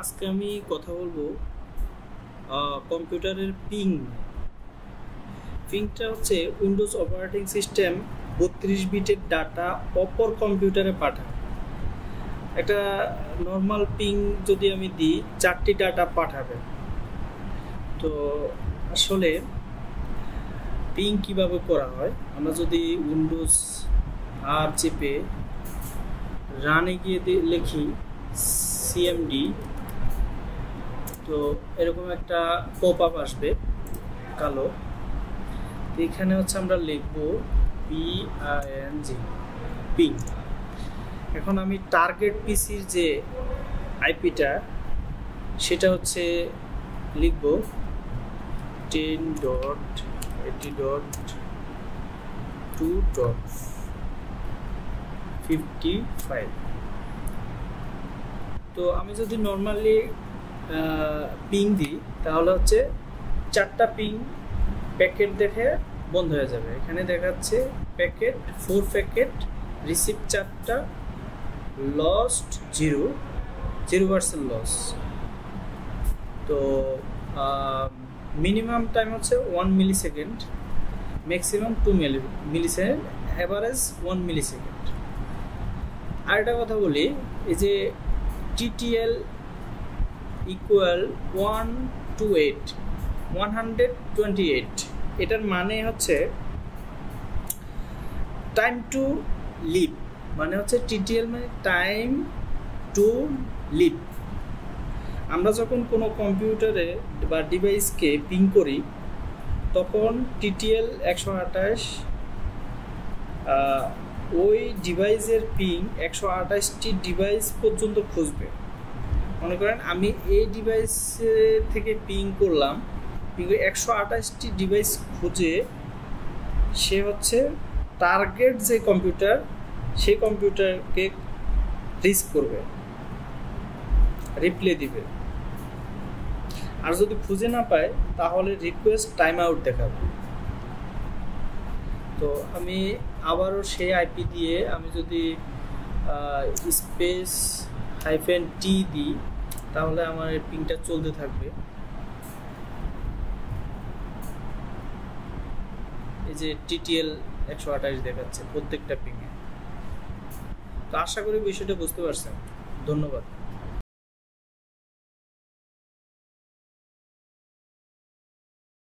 আজকে আমি কথা বলবো কম্পিউটারের পিংটা হচ্ছে উইন্ডোজ অপারেটিং সিস্টেম 32 বিটের ডাটা অপর কম্পিউটারে পাঠায়। একটা নর্মাল পিং যদি আমি দিই 4টি ডাটা পাঠাবে। তো আসলে পিং কিভাবে করা হয়, আমরা যদি উইন্ডোজ আর চেপে রানে গিয়ে লিখি সিএমডি, তো এরকম একটা পপ আপ আসবে কালো। এখানে হচ্ছে আমরা লিখব পিং। এখন আমি টার্গেট পিসির যে আইপিটা সেটা হচ্ছে লিখব 10.80.2.55। তো আমি যদি নর্মালি পিং দিই তাহলে হচ্ছে 4টা পিং প্যাকেট দেখে বন্ধ হয়ে যাবে। এখানে দেখাচ্ছে প্যাকেট 4 প্যাকেট, রিসিভ 4টা, লস্ট 0% লস। তো মিনিমাম টাইম হচ্ছে 1 millisecond, maximum 2 millisecond, average 1 millisecond. আর একটা কথা বলি, এই যে TTL ইকুয়াল 128, এটার মানে হচ্ছে টাইম টু লিভ, মানে হচ্ছে TTL মানে টাইম টু লিভ। আমরা যখন কোনো কম্পিউটারে বা ডিভাইসকে পিং করি তখন TTL 128 ওই ডিভাইসের পিং 128টি ডিভাইস পর্যন্ত খুঁজবে। মনে করেন আমি এই ডিভাইস থেকে পিং করলাম, 128টি ডিভাইস খুঁজে সে হচ্ছে টার্গেট যে কম্পিউটার সেই কম্পিউটারকে রিচ করবে, রিপ্লে দিবে। আর যদি খুঁজে না পায় তাহলে রিকোয়েস্ট টাইম আউট দেখাবে। তো আমি আবারও সেই আইপি দিয়ে আমি যদি স্পেস -t দিই তাহলে আমার এই পিংটা চলতে থাকবে। এই যে TTL 128 দেখাচ্ছে প্রত্যেকটা পিংয়ে। তো আশা করি বিষয়টা বুঝতে পারছেন। ধন্যবাদ।